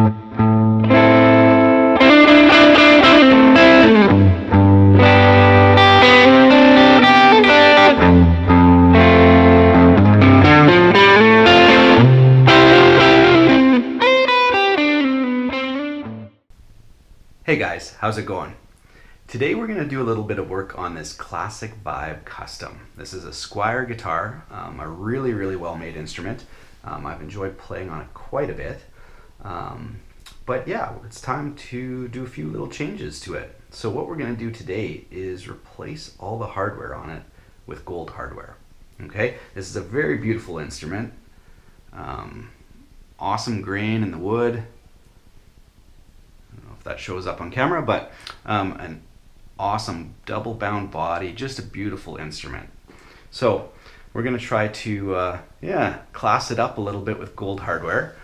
Hey guys, how's it going? Today we're going to do a little bit of work on this Classic Vibe Custom. This is a Squier guitar, a really well made instrument. I've enjoyed playing on it quite a bit. But yeah, it's time to do a few little changes to it. So what we're going to do today is replace all the hardware on it with gold hardware. Okay, this is a very beautiful instrument. Awesome grain in the wood. That shows up on camera, but an awesome double bound body, just a beautiful instrument. So we're going to try to class it up a little bit with gold hardware.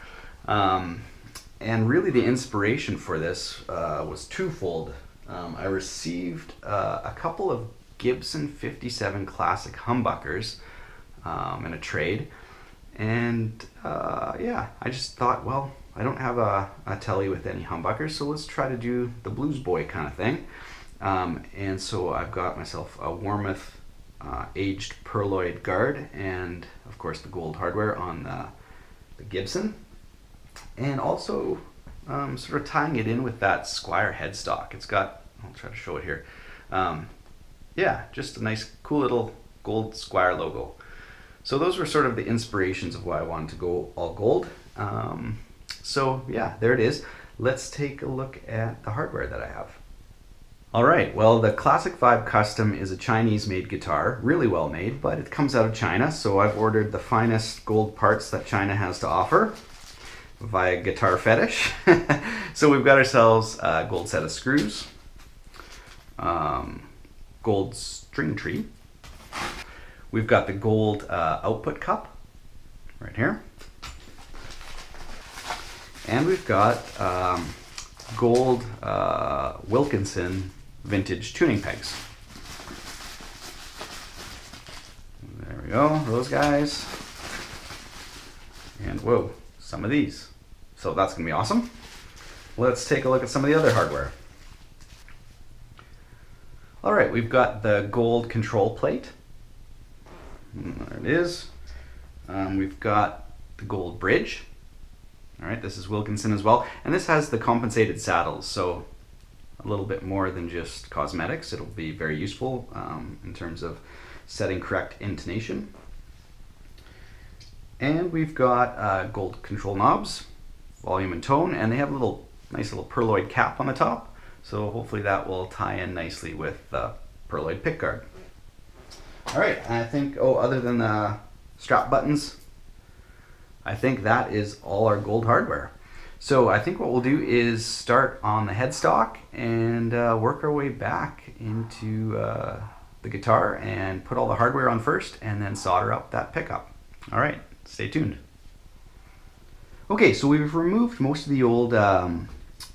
And really the inspiration for this was twofold. I received a couple of Gibson 57 classic humbuckers in a trade, and I just thought, well, I don't have a telly with any humbuckers, so let's try to do the Blues Boy kind of thing. And so I've got myself a Warmoth aged Perloid guard, and of course the gold hardware on the Gibson, and also sort of tying it in with that Squier headstock. It's got, I'll try to show it here. Just a nice cool little gold Squier logo. So those were sort of the inspirations of why I wanted to go all gold. So yeah, there it is. Let's take a look at the hardware that I have. All right, well, the Classic Vibe Custom is a Chinese-made guitar, really well made, but it comes out of China, so I've ordered the finest gold parts that China has to offer via Guitar Fetish. So we've got ourselves a gold set of screws, gold string tree. We've got the gold output cup right here. And we've got gold Wilkinson vintage tuning pegs. There we go, those guys. And whoa, some of these. So that's gonna be awesome. Let's take a look at some of the other hardware. All right, we've got the gold control plate. There it is. We've got the gold bridge. All right, this is Wilkinson as well, and this has the compensated saddles, so a little bit more than just cosmetics. It'll be very useful in terms of setting correct intonation. And we've got gold control knobs, volume and tone, and they have a nice little Perloid cap on the top, so hopefully that will tie in nicely with the Perloid pickguard. All right, I think, other than the strap buttons, I think that is all our gold hardware. So I think what we'll do is start on the headstock and work our way back into the guitar and put all the hardware on first and then solder up that pickup. All right, stay tuned. Okay, so we've removed most of the old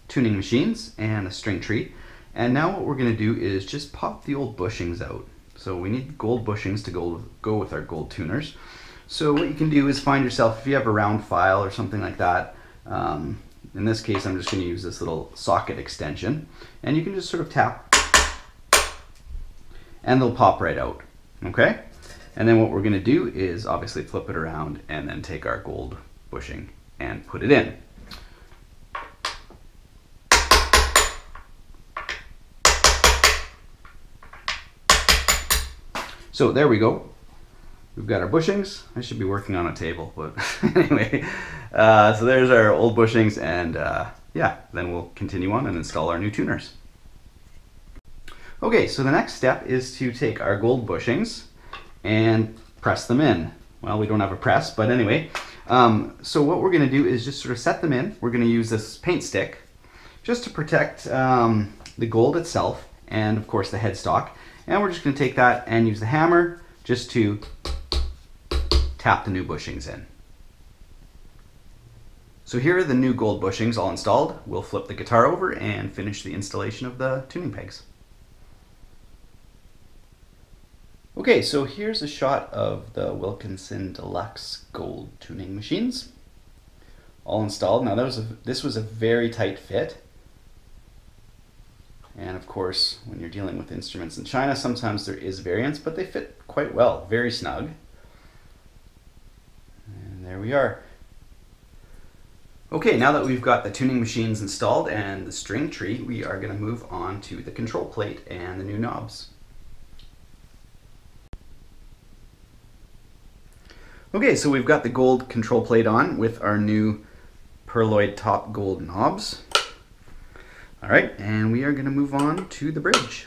tuning machines and a string tree, and now what we're going to do is just pop the old bushings out. So we need gold bushings to go with our gold tuners. So what you can do is find yourself, if you have a round file or something like that, in this case I'm just going to use this little socket extension, and you can just sort of tap and they'll pop right out. Okay, and then what we're going to do is obviously flip it around and then take our gold bushing and put it in. So there we go. We've got our bushings. I should be working on a table, but anyway. So there's our old bushings, and then we'll continue on and install our new tuners. Okay, so the next step is to take our gold bushings and press them in. Well, we don't have a press, but anyway. So what we're going to do is just sort of set them in. We're going to use this paint stick just to protect the gold itself and, of course, the headstock. And we're just going to take that and use the hammer just to tap the new bushings in. So here are the new gold bushings all installed. We'll flip the guitar over and finish the installation of the tuning pegs. Okay, so here's a shot of the Wilkinson Deluxe gold tuning machines. all installed. Now this was a very tight fit. And of course, when you're dealing with instruments in China, sometimes there is variance, but they fit quite well, very snug. And there we are. Okay, now that we've got the tuning machines installed and the string tree, we are going to move on to the control plate and the new knobs. Okay, so we've got the gold control plate on with our new pearloid top gold knobs. All right, and we are going to move on to the bridge.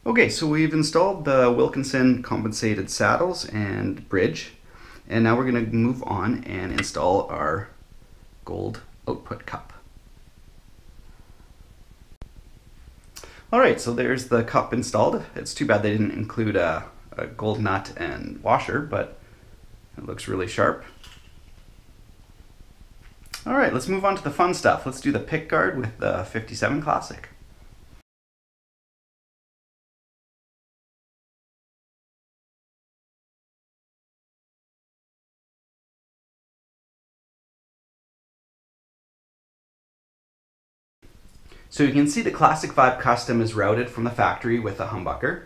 Okay, so we've installed the Wilkinson compensated saddles and bridge, and now we're going to move on and install our gold output cup. Alright, so there's the cup installed. It's too bad they didn't include a gold nut and washer, but it looks really sharp. Alright, let's move on to the fun stuff. Let's do the pick guard with the 57 Classic. So you can see the Classic 5 Custom is routed from the factory with a humbucker.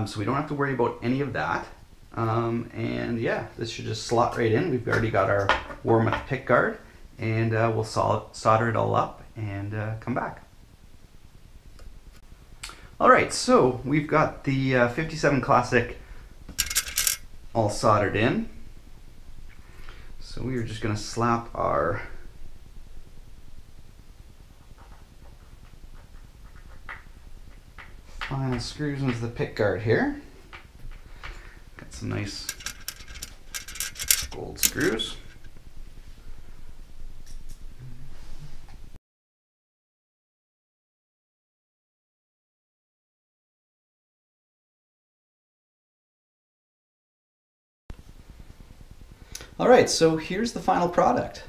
So we don't have to worry about any of that. And yeah, this should just slot right in. We've already got our Warmoth pick guard, and we'll solder it all up and come back. Alright, so we've got the 57 Classic all soldered in. So we are just going to slap our final screws into the pick guard here. Got some nice gold screws. Alright, so here's the final product.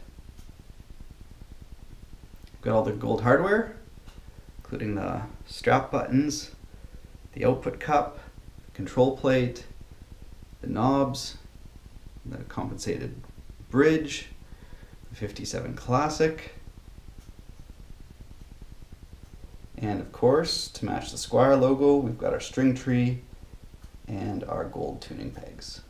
Got all the gold hardware, including the strap buttons, the output cup, control plate, the knobs, the compensated bridge, the 57 Classic, and of course, to match the Squier logo, we've got our string tree and our gold tuning pegs.